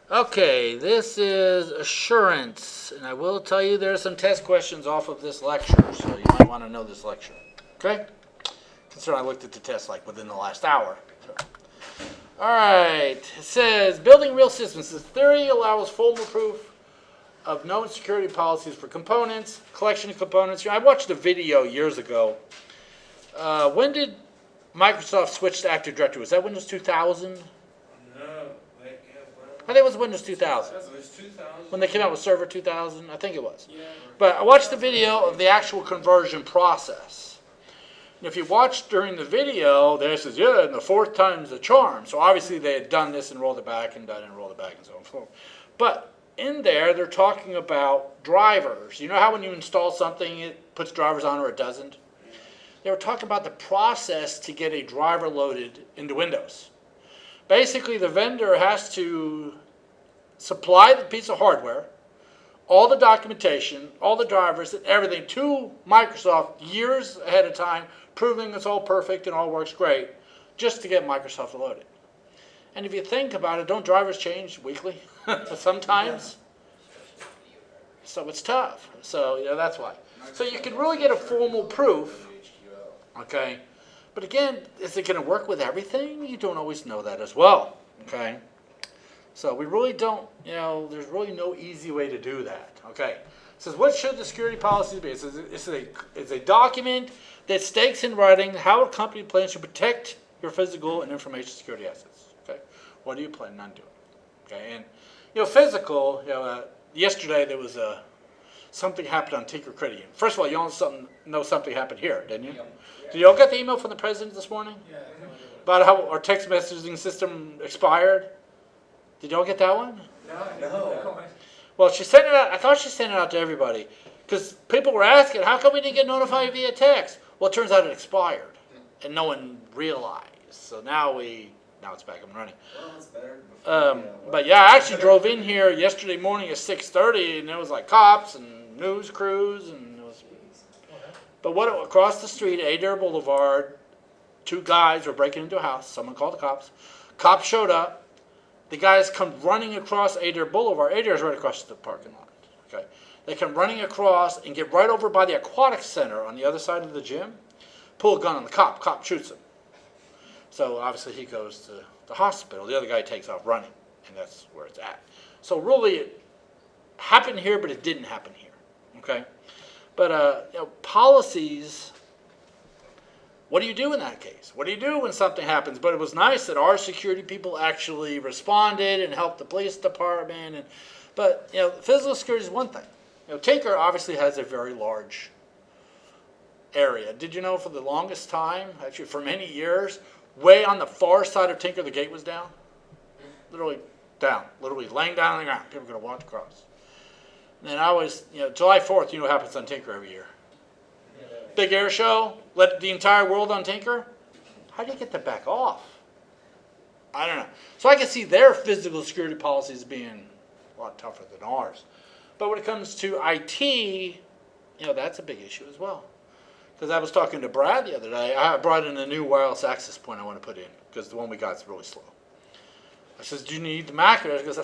Okay, this is assurance, and I will tell you there are some test questions off of this lecture, so you might want to know this lecture. Okay? Considering I looked at the test like within the last hour. So. All right, it says building real systems. This theory allows formal proof of known security policies for components, collection of components. You know, I watched a video years ago. When did Microsoft switch to Active Directory? Was that Windows 2000? I think it was Windows 2000. It was 2000. When they came out with Server 2000, I think it was. Yeah. But I watched the video of the actual conversion process. And if you watch during the video, there it says, yeah, and the fourth time's the charm. So obviously they had done this and rolled it back and done it and rolled it back and so on and so forth. But in there, they're talking about drivers. You know how when you install something, it puts drivers on or it doesn't? They were talking about the process to get a driver loaded into Windows. Basically, the vendor has to supply the piece of hardware, all the documentation, all the drivers, and everything to Microsoft years ahead of time, proving it's all perfect and all works great, just to get Microsoft to load it. And if you think about it, don't drivers change weekly sometimes? So it's tough. So, that's why. So you can really get a formal proof, okay? But again, is it going to work with everything? You don't always know that as well, okay? So we really don't, there's really no easy way to do that, okay? It says, what should the security policy be? It says it's a document that states in writing how a company plans to protect your physical and information security assets, okay? What do you plan on doing, okay? And, physical, yesterday there was something happened on Tinker Credit Union. First of all, you all know something happened here, didn't you? Yeah. Did you all get the email from the president this morning? Yeah. About how our text messaging system expired? Did you all get that one? No. Well, she sent it out. I thought she sent it out to everybody. Because people were asking, how come we didn't get notified via text? Well, it turns out it expired. And no one realized. So now it's back up and running. Well, that's better. But yeah, I actually drove in here yesterday morning at 6:30, and there was like cops and news crews, and it was. But across the street, Adair Boulevard, two guys were breaking into a house. Someone called the cops. Cops showed up. The guys come running across Adair Boulevard. Adair's right across the parking lot. Okay, they come running across and get right over by the aquatic center on the other side of the gym. Pull a gun on the cop. Cop shoots him. So obviously he goes to the hospital. The other guy takes off running, and that's where it's at. So really, it happened here, but it didn't happen here. Okay, but policies. What do you do in that case? What do you do when something happens? But it was nice that our security people actually responded and helped the police department. But physical security is one thing. Tinker obviously has a very large area. Did you know for the longest time, actually for many years, way on the far side of Tinker, the gate was down? Literally down. Literally laying down on the ground. People were going to walk across. And then July 4th, what happens on Tinker every year? Big air show, let the entire world on Tinker. How do you get that back off? I don't know. So I can see their physical security policies being a lot tougher than ours. But when it comes to IT, that's a big issue as well. Because I was talking to Brad the other day. I brought in a new wireless access point I want to put in because the one we got is really slow. I says, do you need the Mac? He goes,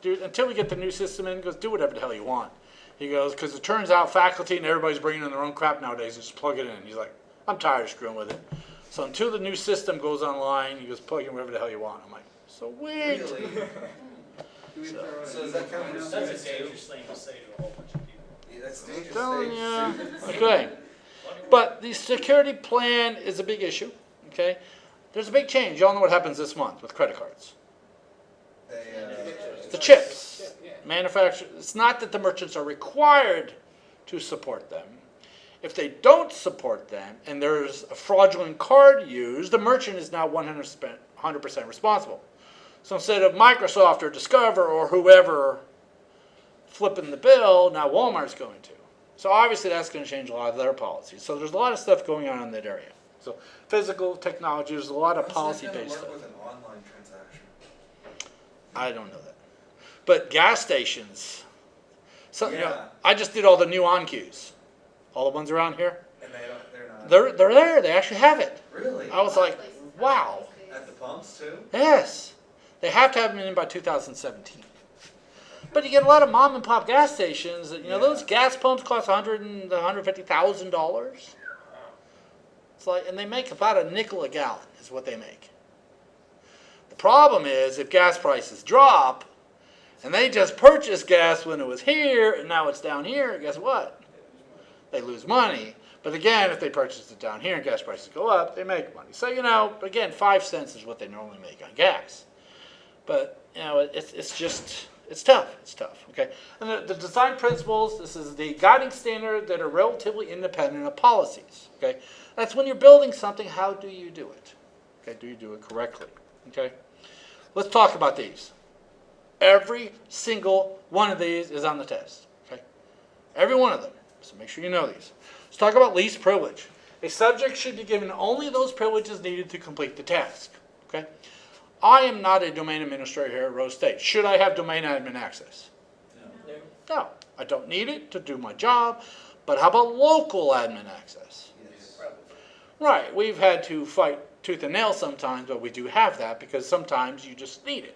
dude, until we get the new system in, he goes, do whatever the hell you want. He goes, because it turns out faculty and everybody's bringing in their own crap nowadays. Just plug it in. He's like, I'm tired of screwing with it. So until the new system goes online, he goes, plug in whatever the hell you want. I'm like, sweet. Really? So is that kind of That's a dangerous thing to say to a whole bunch of people. Yeah, that's I'm dangerous. telling you. Okay. But the security plan is a big issue. Okay. There's a big change. You all know what happens this month with credit cards. The chips. Manufacturers. It's not that the merchants are required to support them. If they don't support them and there's a fraudulent card used, the merchant is now 100% responsible. So instead of Microsoft or Discover or whoever flipping the bill, now Walmart's going to. So obviously that's going to change a lot of their policies. So there's a lot of stuff going on in that area. So physical technology, there's a lot of policy-based stuff. With an online transaction? I don't know that. But gas stations, Yeah. I just did all the new on queues, all the ones around here. And they're not. They're there. They actually have it. Really? I was like, wow. At the pumps too? Yes, They have to have them in by 2017. But you get a lot of mom and pop gas stations that, those gas pumps cost $150,000. It's like, and they make about a nickel a gallon is what they make. The problem is if gas prices drop and they just purchased gas when it was here and now it's down here, guess what? They lose money. But again, if they purchase it down here and gas prices go up, they make money. So, again, 5 cents is what they normally make on gas. But, it's tough. It's tough, okay? And the design principles, this is the guiding standard that are relatively independent of policies, okay? That's when you're building something, how do you do it? Okay, do you do it correctly, okay? Let's talk about these. Every single one of these is on the test, okay? Every one of them, so make sure you know these. Let's talk about least privilege. A subject should be given only those privileges needed to complete the task, okay? I am not a domain administrator here at Rose State. Should I have domain admin access? No, I don't need it to do my job. But how about local admin access? Yes. Right, we've had to fight tooth and nail sometimes, but we do have that because sometimes you just need it.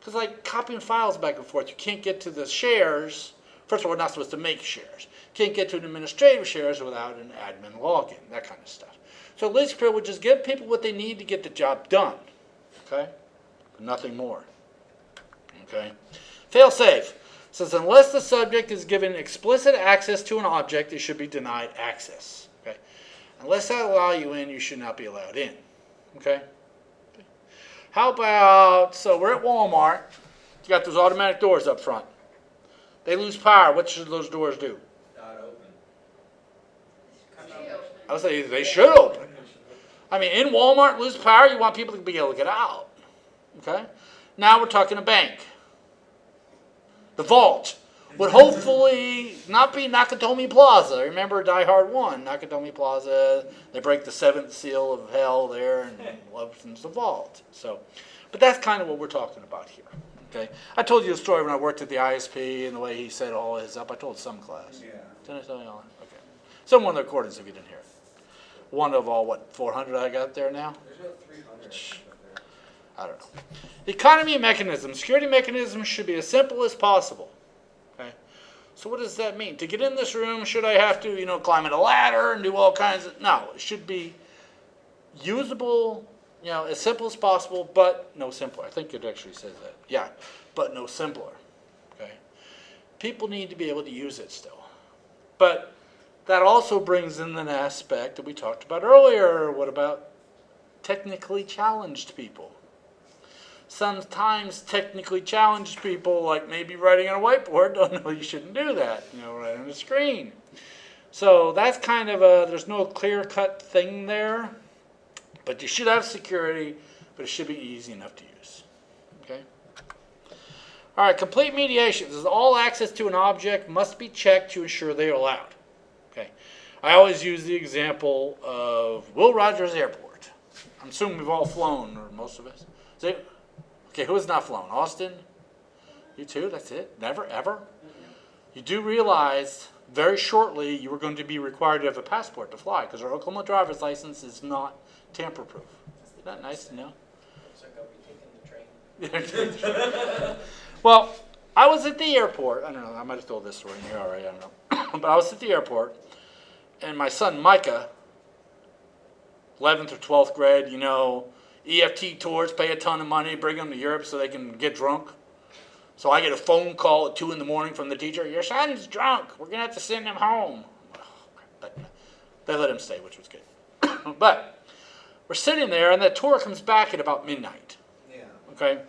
Because like copying files back and forth, you can't get to the shares. First of all, we're not supposed to make shares. Can't get to an administrative shares without an admin login, that kind of stuff. So least privileges give people what they need to get the job done. Okay? Nothing more. Okay? Failsafe says unless the subject is given explicit access to an object, it should be denied access. Okay? Unless that allow you in, you should not be allowed in. Okay? How about, so we're at Walmart. You got those automatic doors up front. They lose power. What should those doors do? Not open. I would say they should open. I mean, in Walmart, lose power, you want people to be able to get out. Okay? Now we're talking a bank. The vault would hopefully not be Nakatomi Plaza. Remember Die Hard 1, Nakatomi Plaza, they break the 7th seal of hell there and opens the vault. So, but that's kind of what we're talking about here. Okay? I told you a story when I worked at the ISP and the way he set all his up. I told some class. Yeah. Didn't I tell you all that? Okay. Some one of the recordings if you didn't hear it. One of all, 400 I got there now? There's about 300 up there. I don't know. The economy mechanism, security mechanisms should be as simple as possible. Okay? So what does that mean? To get in this room, should I have to, climb a ladder and do all kinds of... No, it should be usable, as simple as possible, but no simpler. I think it actually says that. Yeah, but no simpler. Okay? People need to be able to use it still. But that also brings in an aspect that we talked about earlier. What about technically challenged people? Sometimes technically challenged people, like maybe writing on a whiteboard, don't know you shouldn't do that, right on the screen. So that's kind of there's no clear-cut thing there, but you should have security, but it should be easy enough to use. Okay? All right, complete mediation. This is all access to an object must be checked to ensure they are allowed. Okay. I always use the example of Will Rogers Airport. I'm assuming we've all flown, or most of us. Okay, who has not flown? Austin? You too? That's it? Never, ever? You do realize very shortly you are going to be required to have a passport to fly because our Oklahoma driver's license is not tamper-proof. Isn't that nice to know? So I'll be taking the train. Well, I was at the airport. I don't know. I might have told this story in here already. I don't know. But I was at the airport, and my son Micah, 11th or 12th grade, EFT tours, pay a ton of money, bring them to Europe so they can get drunk. So I get a phone call at 2 in the morning from the teacher. Your son's drunk. We're going to have to send him home. But they let him stay, which was good. But we're sitting there, and the tour comes back at about midnight. Yeah. Okay?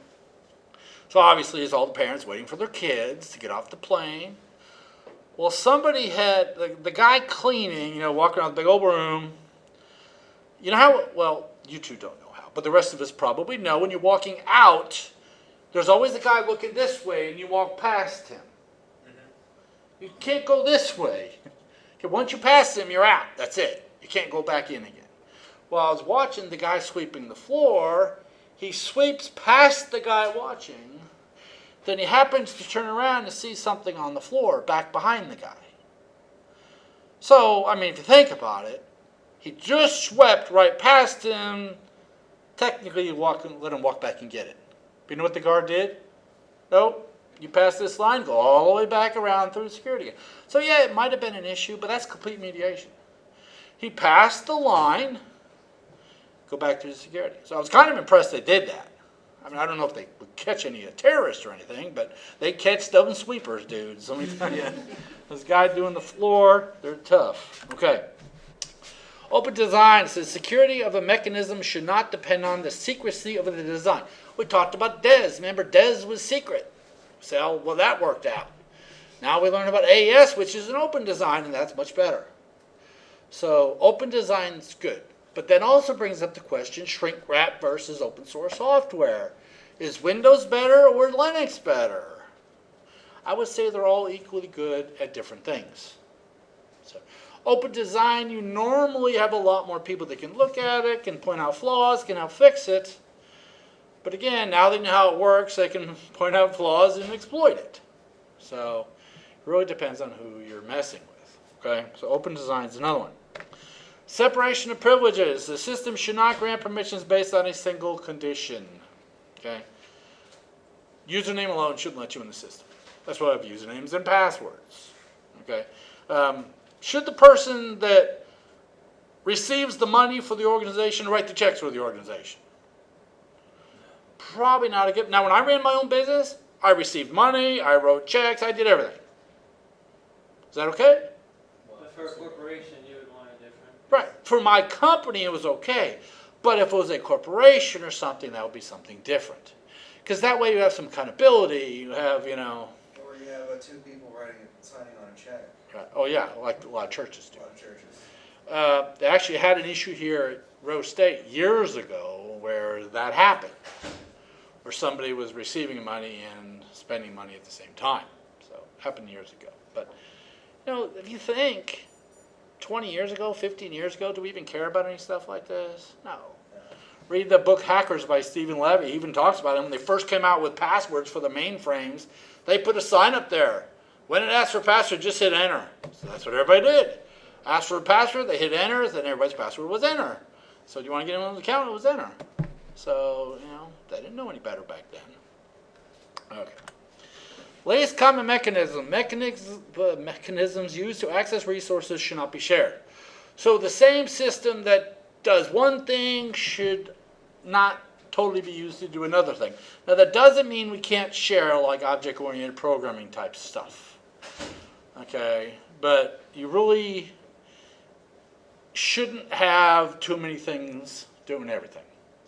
So obviously it's all the parents waiting for their kids to get off the plane. Well, somebody had, the guy cleaning, walking around the big old room. You know how, well, you two don't know how, but the rest of us probably know when you're walking out, there's always a guy looking this way and you walk past him. Mm-hmm. You can't go this way. Okay, once you pass him, you're out. That's it. You can't go back in again. Well, I was watching the guy sweeping the floor. He sweeps past the guy watching. Then he happens to turn around and see something on the floor back behind the guy. So, if you think about it, he just swept right past him. Technically, you let him walk back and get it. But you know what the guard did? Nope. You pass this line, go all the way back around through security. So yeah, it might have been an issue, but that's complete mediation. He passed the line, go back through the security. So I was kind of impressed they did that. I mean, I don't know if they would catch any terrorists or anything, but they catch stubborn sweepers, dudes. Let me tell you, this guy doing the floor, they're tough. Okay. Open design says security of a mechanism should not depend on the secrecy of the design. We talked about DES. Remember, DES was secret. So, well, that worked out. Now we learn about AES, which is an open design, and that's much better. So, open design's good. But that also brings up the question, shrink wrap versus open source software. Is Windows better or Linux better? I would say they're all equally good at different things. So, open design, you normally have a lot more people that can look at it, can point out flaws, can help fix it. But again, now they know how it works, they can point out flaws and exploit it. So it really depends on who you're messing with. Okay, so open design is another one. Separation of privileges. The system should not grant permissions based on a single condition. Okay. Username alone shouldn't let you in the system. That's why I have usernames and passwords. Okay. Should the person that receives the money for the organization write the checks for the organization? Probably not a good. Now, when I ran my own business, I received money, I wrote checks, I did everything. Is that okay? But for a corporation, you would want it different. Right. For my company, it was okay. But if it was a corporation or something, that would be something different. Because that way you have some accountability. You have, Or you have two people signing on a check. Right. Oh, yeah, like a lot of churches do. A lot of churches. They actually had an issue here at Rose State years ago where that happened. Where somebody was receiving money and spending money at the same time. So it happened years ago. But, if you think 20 years ago, 15 years ago, do we even care about any stuff like this? No. Read the book Hackers by Stephen Levy. He even talks about it. When they first came out with passwords for the mainframes, they put a sign up there. When it asks for password, just hit enter. So that's what everybody did. Asked for a password, they hit enter, then everybody's password was enter. So do you want to get on the account? It was enter. So, they didn't know any better back then. Okay. Least common mechanism. Mechanisms used to access resources should not be shared. So the same system that does one thing should not totally be used to do another thing. Now that doesn't mean we can't share like object-oriented programming type stuff. Okay, but you really shouldn't have too many things doing everything.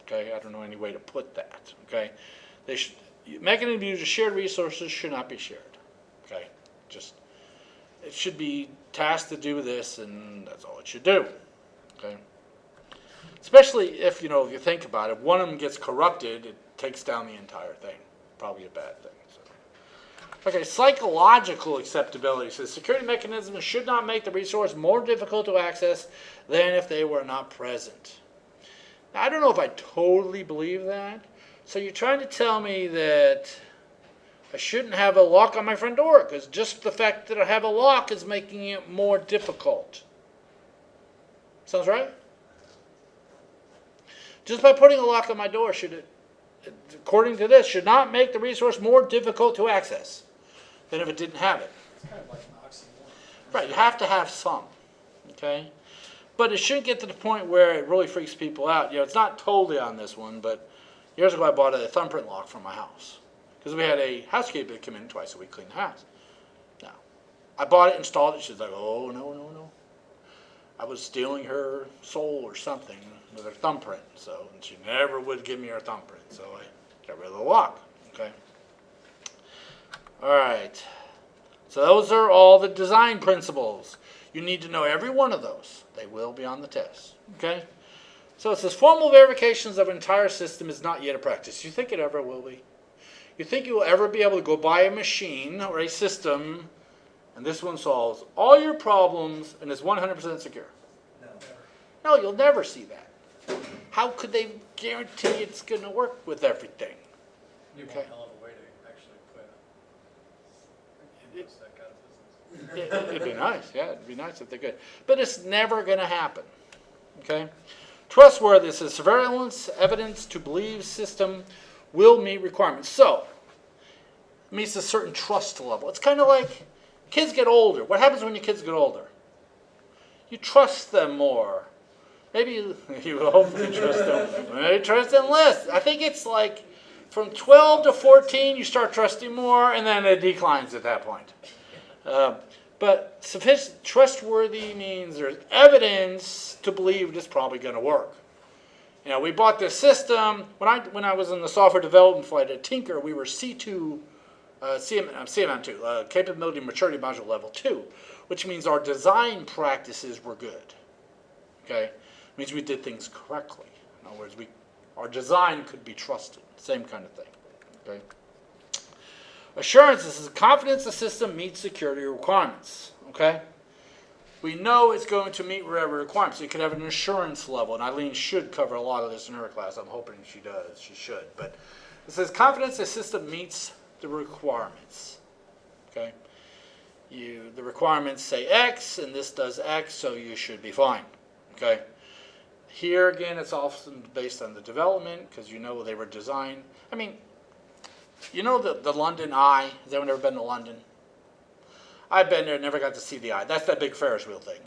Okay, I don't know any way to put that. Okay, mechanisms used to shared resources should not be shared. Okay, it should be tasked to do this, and that's all it should do. Okay, especially if you think about it, one of them gets corrupted, it takes down the entire thing. Probably a bad thing. So. Okay, psychological acceptability says security mechanisms should not make the resource more difficult to access than if they were not present. Now, I don't know if I totally believe that. So you're trying to tell me that I shouldn't have a lock on my front door because just the fact that I have a lock is making it more difficult. Sounds right? Just by putting a lock on my door, according to this, should not make the resource more difficult to access than if it didn't have it. It's kind of like an oxymoron. Right, you have to have some. Okay? But it shouldn't get to the point where it really freaks people out. It's not totally on this one, but years ago I bought a thumbprint lock for my house. Because we had a housekeeper that came in twice a week, clean the house. Now, I bought it, installed it, she's like, oh, no. I was stealing her soul or something with her thumbprint. And she never would give me her thumbprint. So I got rid of the lock. Okay. All right. So those are all the design principles. You need to know every one of those. They will be on the test. Okay? So it says formal verifications of an entire system is not yet a practice. You think it ever will be? You think you will ever be able to go buy a machine or a system and this one solves all your problems and is 100% secure? No. No, you'll never see that. How could they guarantee it's going to work with everything? You want Okay. a hell of a way to actually quit that kind of business. It'd be nice, yeah, it'd be nice if they could. But it's never going to happen, okay? Trustworthiness is surveillance, evidence to believe system will meet requirements. So, it meets a certain trust level. It's kind of like kids get older. What happens when your kids get older? You trust them more. Maybe you hopefully trust them. Maybe trust them less. I think it's like from 12 to 14, you start trusting more, and then it declines at that point. But sufficient, trustworthy means there's evidence to believe it's probably going to work. You know, we bought this system when I was in the software development flight at Tinker. We were C2, CMM2, Capability Maturity Module Level 2, which means our design practices were good. Okay, it means we did things correctly. In other words, our design could be trusted. Same kind of thing. Okay. Assurance is confidence the system meets security requirements. Okay. We know it's going to meet whatever requirements. So you could have an assurance level, and Eileen should cover a lot of this in her class. I'm hoping she does. She should. But it says confidence the system meets the requirements. Okay. The requirements say X, and this does X, so you should be fine. Okay. Here again, it's often based on the development because you know they were designed. I mean, you know the London Eye. Has anyone ever been to London? I've been there, never got to see the eye. That's that big Ferris wheel thing.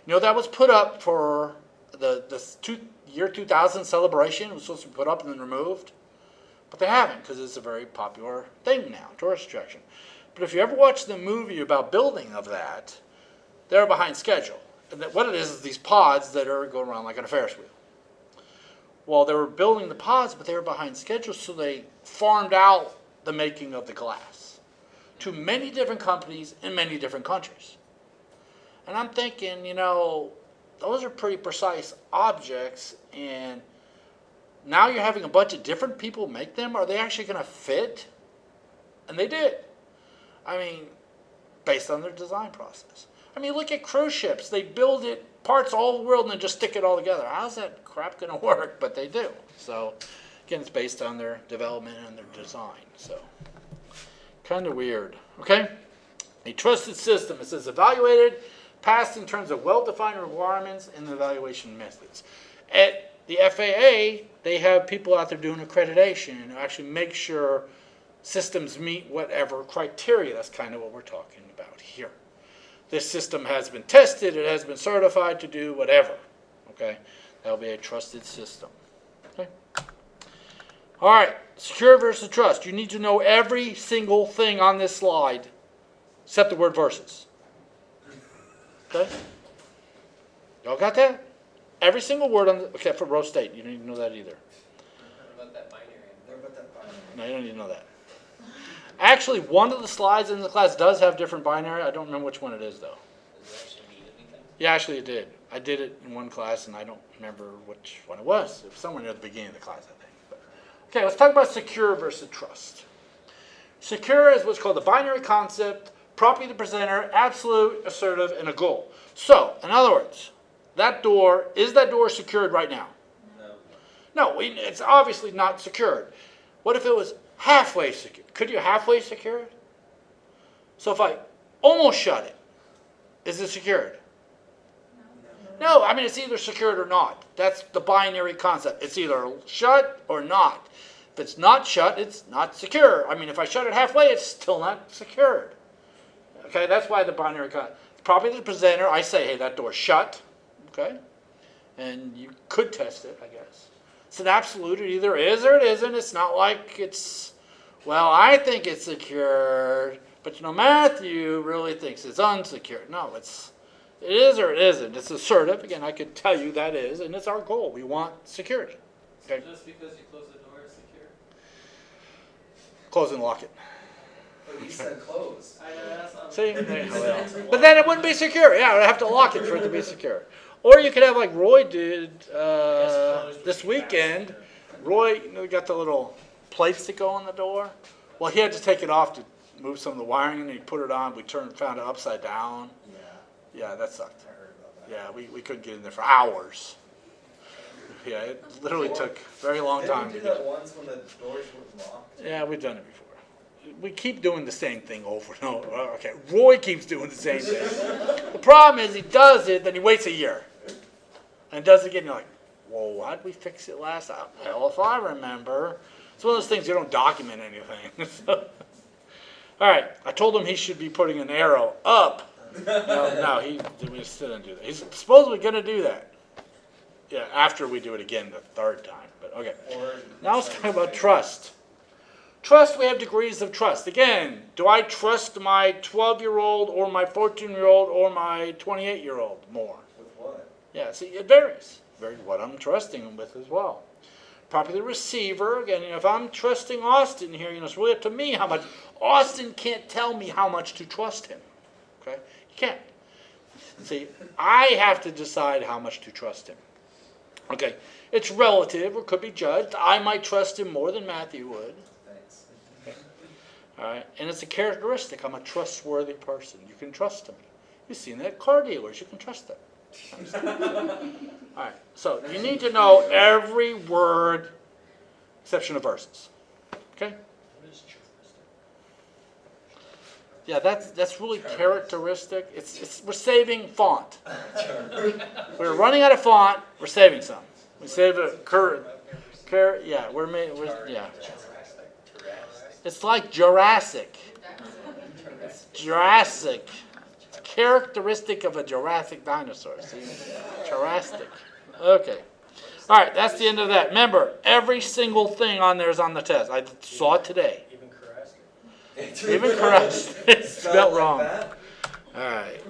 You know, that was put up for the year 2000 celebration. It was supposed to be put up and then removed. But they haven't because it's a very popular thing now, tourist attraction. But if you ever watch the movie about building of that, they're behind schedule. And what it is these pods that are going around like on a Ferris wheel. Well, they were building the pods, but they were behind schedule, so they farmed out the making of the glass to many different companies in many different countries. And I'm thinking, you know, those are pretty precise objects, and now you're having a bunch of different people make them. Are they actually going to fit? And they did. I mean, based on their design process. I mean, look at cruise ships. They build it, parts all over the world, and then just stick it all together. How's that crap going to work? But they do. So, again, it's based on their development and their design. So, kind of weird. Okay? A trusted system. It says evaluated, passed in terms of well-defined requirements and evaluation methods. At the FAA, they have people out there doing accreditation to actually make sure systems meet whatever criteria. That's kind of what we're talking about here. This system has been tested, it has been certified to do whatever. Okay? That'll be a trusted system. Okay? All right, secure versus trust. You need to know every single thing on this slide except the word versus. Okay? Y'all got that? Every single word on the, except for row state. You don't even know that either. What about that binary? What about that binary? No, you don't need to know that. Actually, one of the slides in the class does have different binary. I don't remember which one it is, though. Does it actually mean anything? Yeah, actually it did. I did it in one class, and I don't remember which one it was. It was somewhere near the beginning of the class, I think. But, okay, let's talk about secure versus trust. Secure is what's called the binary concept, property of the presenter, absolute, assertive, and a goal. So, in other words, is that door secured right now? No. No, it's obviously not secured. What if it was halfway secured? Could you halfway secure it? So if I almost shut it, is it secured? No, I mean it's either secured or not. That's the binary concept. It's either shut or not. If it's not shut, it's not secure. I mean if I shut it halfway, it's still not secured. Okay, that's why the binary concept. Property of the presenter, I say, hey, that door's shut. Okay? And you could test it, I guess. It's an absolute. It either is or it isn't. It's not like it's, well, I think it's secured, but you know, Matthew really thinks it's unsecured. No, it is or it isn't. It's assertive. Again, I could tell you that is, and it's our goal. We want security. Okay? So just because you close the door is secure? Close and lock it. But you said close. I know that's not. See? But then it wouldn't be secure. Yeah, I'd have to lock it for it to be secure. Or you could have like Roy did this weekend. Roy, you know, got the little plates that go on the door. Well, he had to take it off to move some of the wiring, and he put it on. We found it upside down. Yeah, that sucked. I heard about that. Yeah, we couldn't get in there for hours. Yeah, it literally took a very long time Didn't we to do get. that once when the doors were locked? Yeah, we've done it before. We keep doing the same thing over and over. Okay, Roy keeps doing the same thing. The problem is he does it, then he waits a year. And does it again, you're like, whoa, how'd we fix it last time? Well, if I remember. It's one of those things you don't document anything. So, all right, I told him he should be putting an arrow up. No, we still didn't do that. He's supposedly going to do that. Yeah, after we do it again the third time. But okay. Now let's talk about trust. Trust, we have degrees of trust. Again, do I trust my 12-year-old or my 14-year-old or my 28-year-old more? With what? Yeah, see, it varies. Varies what I'm trusting him with as well. Probably the receiver. Again, if I'm trusting Austin here, it's really up to me how much. Austin can't tell me how much to trust him. Okay? He can't. See, I have to decide how much to trust him. Okay, it's relative or could be judged. I might trust him more than Matthew would. Thanks. All right, and it's a characteristic. I'm a trustworthy person. You can trust him. You've seen that at car dealers. You can trust them. All right, so you need to know every word, exception of verses. Okay? Yeah, that's really characteristic. We're saving font. We're running out of font. We're saving some. We save a yeah. It's like Jurassic. It's Jurassic. It's a characteristic of a Jurassic dinosaur. See, Jurassic. Okay. All right, that's the end of that. Remember, every single thing on there is on the test. I saw it today. Even correct. It's spelled wrong. That? All right.